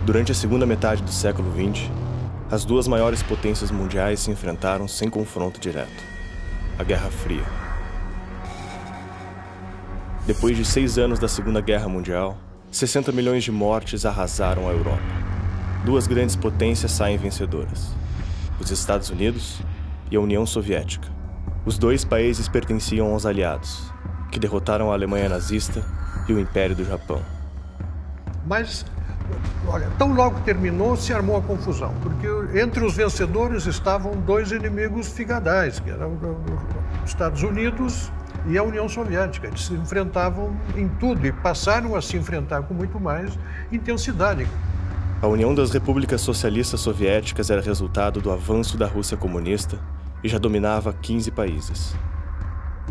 Durante a segunda metade do século XX, as duas maiores potências mundiais se enfrentaram sem confronto direto: a Guerra Fria. Depois de 6 anos da Segunda Guerra Mundial, 60 milhões de mortes arrasaram a Europa. Duas grandes potências saem vencedoras: os Estados Unidos e a União Soviética. Os dois países pertenciam aos aliados, que derrotaram a Alemanha nazista e o Império do Japão. Mas, olha, tão logo terminou, se armou a confusão, porque entre os vencedores estavam dois inimigos figadais, que eram os Estados Unidos e a União Soviética. Eles se enfrentavam em tudo e passaram a se enfrentar com muito mais intensidade. A União das Repúblicas Socialistas Soviéticas era resultado do avanço da Rússia comunista e já dominava 15 países.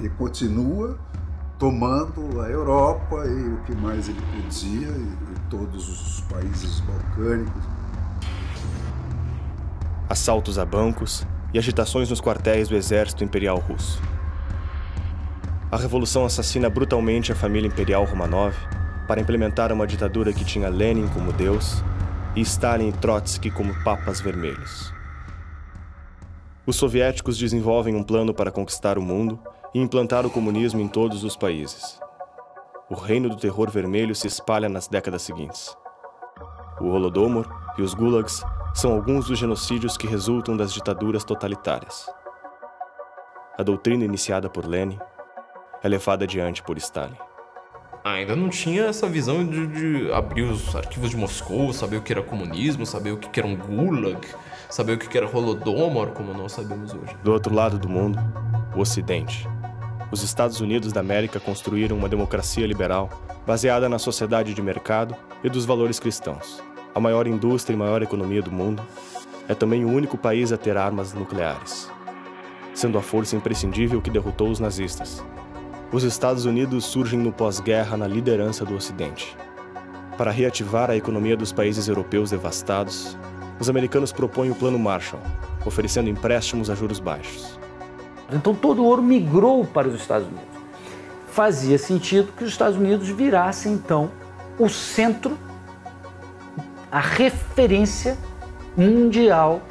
E continua tomando a Europa e o que mais ele podia, e todos os países balcânicos. Assaltos a bancos e agitações nos quartéis do exército imperial russo. A revolução assassina brutalmente a família imperial Romanov para implementar uma ditadura que tinha Lenin como deus e Stalin e Trotsky como papas vermelhos. Os soviéticos desenvolvem um plano para conquistar o mundo e implantar o comunismo em todos os países. O reino do terror vermelho se espalha nas décadas seguintes. O Holodomor e os Gulags são alguns dos genocídios que resultam das ditaduras totalitárias. A doutrina iniciada por Lenin é levada adiante por Stalin. Ainda não tinha essa visão de abrir os arquivos de Moscou, saber o que era comunismo, saber o que era um Gulag, saber o que era Holodomor, como nós sabemos hoje. Do outro lado do mundo, o Ocidente. Os Estados Unidos da América construíram uma democracia liberal baseada na sociedade de mercado e dos valores cristãos. A maior indústria e maior economia do mundo, é também o único país a ter armas nucleares, sendo a força imprescindível que derrotou os nazistas. Os Estados Unidos surgem no pós-guerra na liderança do Ocidente. Para reativar a economia dos países europeus devastados, os americanos propõem o Plano Marshall, oferecendo empréstimos a juros baixos. Então todo o ouro migrou para os Estados Unidos. Fazia sentido que os Estados Unidos virassem, então, o centro, a referência mundial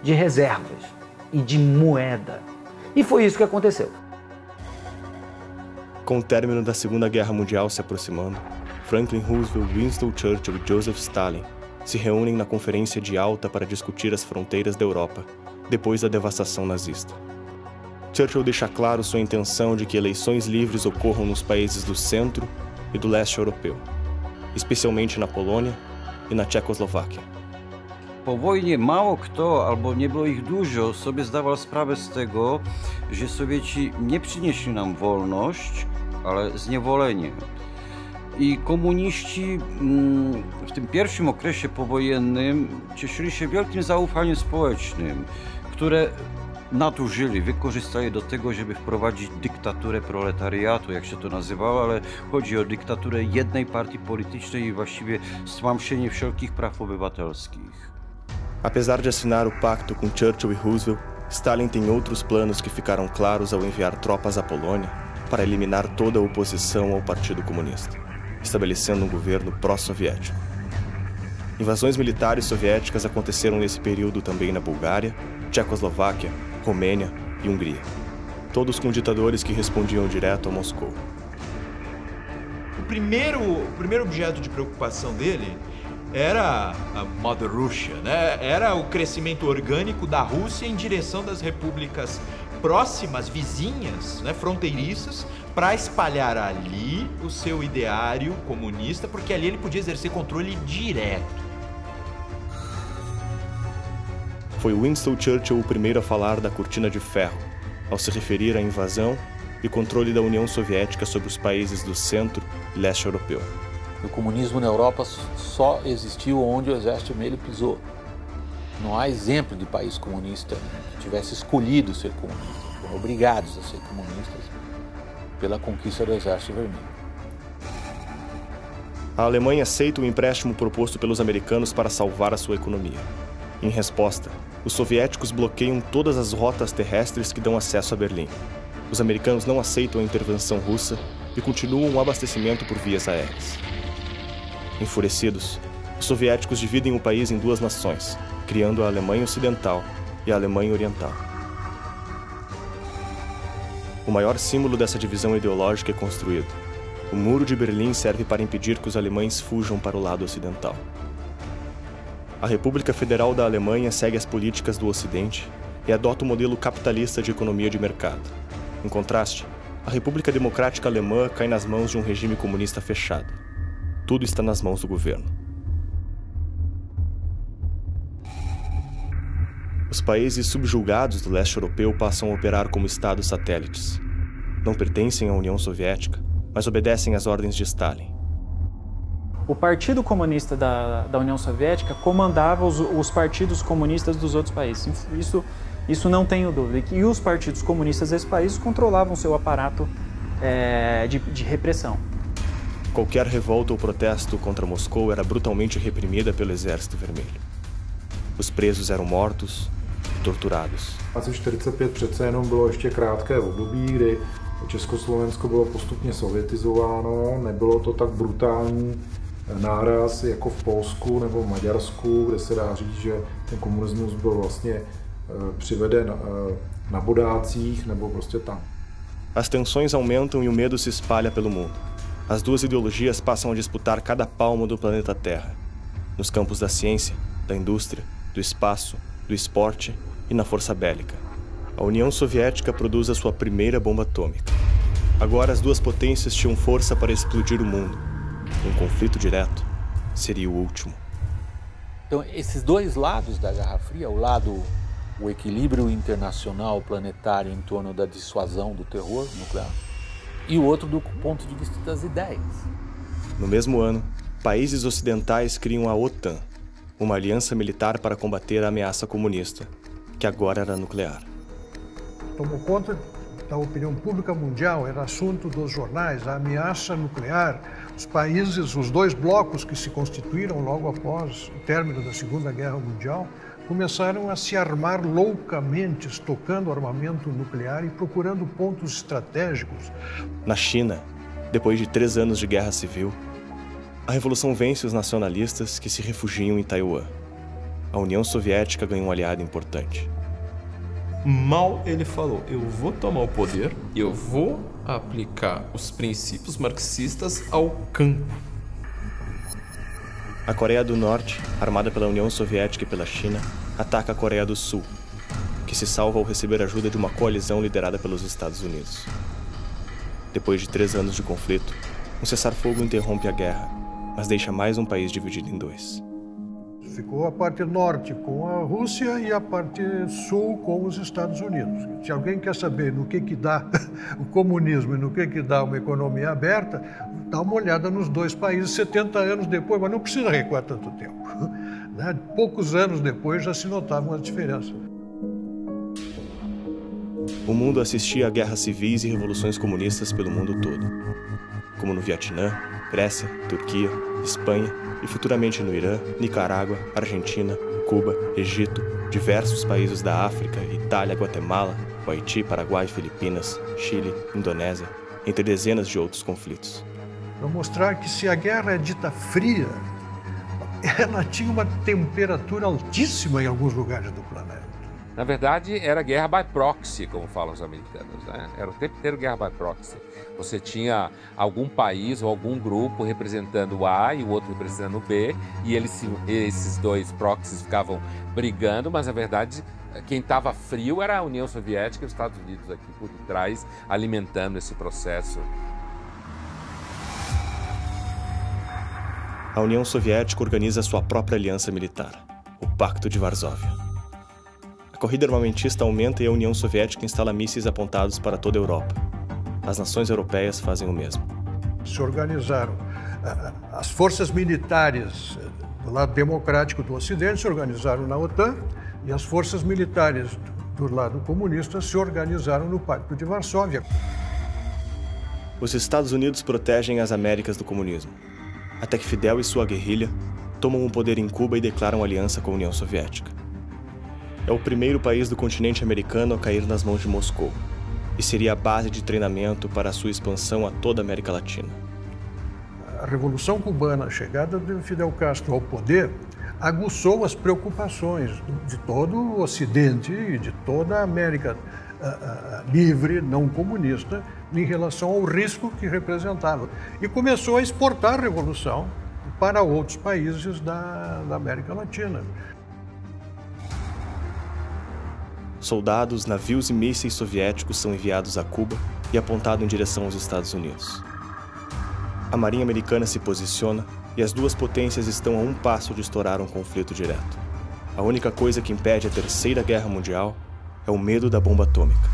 de reservas e de moeda. E foi isso que aconteceu. Com o término da Segunda Guerra Mundial se aproximando, Franklin Roosevelt, Winston Churchill e Joseph Stalin se reúnem na Conferência de Alta para discutir as fronteiras da Europa, depois da devastação nazista. Churchill deixa claro sua intenção de que eleições livres ocorram nos países do centro e do leste europeu, especialmente na Polônia i na Czechoslowakia. Po wojnie mało kto, albo nie było ich dużo, sobie zdawał sprawę z tego, że Sowieci nie przynieśli nam wolność, ale zniewolenie. I komuniści w tym pierwszym okresie powojennym cieszyli się wielkim zaufaniem społecznym, które nadużyli, wykorzystali do tego, żeby wprowadzić dyktaturę proletariatu, jak się to nazywało, ale chodzi o dyktaturę jednej partii politycznej i właściwie stłamszenie wszelkich praw obywatelskich. Apesar de assinar o pacto com Churchill e Roosevelt, Stalin tem outros planos que ficaram claros ao enviar tropas à Polônia para eliminar toda a oposição ao Partido Comunista, estabelecendo um governo pró-soviético. Invasões militares soviéticas aconteceram nesse período também na Bulgária, Tchecoslováquia, Romênia e Hungria, todos com ditadores que respondiam direto a Moscou. O primeiro objeto de preocupação dele era a Mother Russia, né? Era o crescimento orgânico da Rússia em direção das repúblicas próximas, vizinhas, né, fronteiriças, para espalhar ali o seu ideário comunista, porque ali ele podia exercer controle direto. Foi Winston Churchill o primeiro a falar da cortina de ferro, ao se referir à invasão e controle da União Soviética sobre os países do centro e leste europeu. O comunismo na Europa só existiu onde o exército vermelho pisou. Não há exemplo de país comunista que tivesse escolhido ser comunista. Foram obrigados a ser comunistas pela conquista do exército vermelho. A Alemanha aceita o empréstimo proposto pelos americanos para salvar a sua economia. Em resposta, os soviéticos bloqueiam todas as rotas terrestres que dão acesso a Berlim. Os americanos não aceitam a intervenção russa e continuam o abastecimento por vias aéreas. Enfurecidos, os soviéticos dividem o país em duas nações, criando a Alemanha Ocidental e a Alemanha Oriental. O maior símbolo dessa divisão ideológica é construído. O Muro de Berlim serve para impedir que os alemães fujam para o lado ocidental. A República Federal da Alemanha segue as políticas do Ocidente e adota o modelo capitalista de economia de mercado. Em contraste, a República Democrática Alemã cai nas mãos de um regime comunista fechado. Tudo está nas mãos do governo. Os países subjugados do leste europeu passam a operar como estados satélites. Não pertencem à União Soviética, mas obedecem às ordens de Stalin. O Partido Comunista da União Soviética comandava os partidos comunistas dos outros países. Isso não tenho dúvida. E os partidos comunistas desses países controlavam seu aparato de repressão. Qualquer revolta ou protesto contra Moscou era brutalmente reprimida pelo Exército Vermelho. Os presos eram mortos e torturados. Asi 45 přece jenom bylo ještě krátké období, kdy Československo bylo postupně sovětizováno, nebylo to tak brutální náraz jako v Polsku nebo v Maďarsku, kde se dá říct, že ten komunismus byl vlastně přiveden na bodácích nebo prostě tam. As tensões aumentam e o medo se espalha pelo mundo. As duas ideologias passam a disputar cada palmo do planeta Terra, nos campos da ciência, da indústria, do espaço, do esporte e na força bélica. A União Soviética produz a sua primeira bomba atômica. Agora as duas potências tinham força para explodir o mundo. Um conflito direto seria o último. Então, esses dois lados da Guerra Fria, o equilíbrio internacional planetário em torno da dissuasão do terror nuclear, e o outro do ponto de vista das ideias. No mesmo ano, países ocidentais criam a OTAN, uma aliança militar para combater a ameaça comunista, que agora era nuclear. Tomou conta da opinião pública mundial, era assunto dos jornais, a ameaça nuclear. Os países, os dois blocos que se constituíram logo após o término da Segunda Guerra Mundial, começaram a se armar loucamente, estocando armamento nuclear e procurando pontos estratégicos. Na China, depois de 3 anos de guerra civil, a revolução vence os nacionalistas que se refugiam em Taiwan. A União Soviética ganhou um aliado importante. Mal ele falou, eu vou tomar o poder, eu vou aplicar os princípios marxistas ao campo. A Coreia do Norte, armada pela União Soviética e pela China, ataca a Coreia do Sul, que se salva ao receber ajuda de uma coalizão liderada pelos Estados Unidos. Depois de 3 anos de conflito, um cessar-fogo interrompe a guerra, mas deixa mais um país dividido em 2. Ficou a parte norte com a Rússia e a parte sul com os Estados Unidos. Se alguém quer saber no que dá o comunismo e no que dá uma economia aberta, dá uma olhada nos dois países 70 anos depois, mas não precisa recuar tanto tempo. Poucos anos depois já se notavam as diferenças. O mundo assistia a guerras civis e revoluções comunistas pelo mundo todo, como no Vietnã, Grécia, Turquia, Espanha e futuramente no Irã, Nicarágua, Argentina, Cuba, Egito, diversos países da África, Itália, Guatemala, Haiti, Paraguai, Filipinas, Chile, Indonésia, entre dezenas de outros conflitos. Para mostrar que se a guerra é dita fria, ela tinha uma temperatura altíssima em alguns lugares do planeta. Na verdade, era guerra by proxy, como falam os americanos, né? Era o tempo inteiro guerra by proxy. Você tinha algum país ou algum grupo representando o A e o outro representando o B, e esses dois proxies ficavam brigando, mas na verdade quem estava frio era a União Soviética e os Estados Unidos aqui por trás, alimentando esse processo. A União Soviética organiza sua própria aliança militar, o Pacto de Varsóvia. A corrida armamentista aumenta e a União Soviética instala mísseis apontados para toda a Europa. As nações europeias fazem o mesmo. Se organizaram. As forças militares do lado democrático do Ocidente se organizaram na OTAN e as forças militares do lado comunista se organizaram no Pacto de Varsóvia. Os Estados Unidos protegem as Américas do comunismo. até que Fidel e sua guerrilha tomam o poder em Cuba e declaram aliança com a União Soviética. É o primeiro país do continente americano a cair nas mãos de Moscou, e seria a base de treinamento para a sua expansão a toda a América Latina. A Revolução Cubana, a chegada de Fidel Castro ao poder, aguçou as preocupações de todo o Ocidente e de toda a América livre, não comunista, em relação ao risco que representava. E começou a exportar a Revolução para outros países da América Latina. Soldados, navios e mísseis soviéticos são enviados a Cuba e apontados em direção aos Estados Unidos. A Marinha Americana se posiciona e as duas potências estão a um passo de estourar um conflito direto. A única coisa que impede a Terceira Guerra Mundial é o medo da bomba atômica.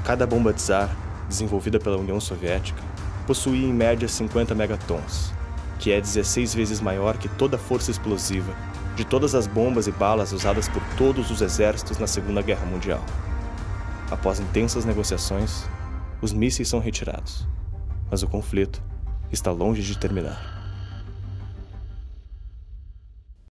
Cada bomba Tsar, desenvolvida pela União Soviética, possuía em média 50 megatons, que é 16 vezes maior que toda a força explosiva de todas as bombas e balas usadas por todos os exércitos na Segunda Guerra Mundial. Após intensas negociações, os mísseis são retirados, mas o conflito está longe de terminar.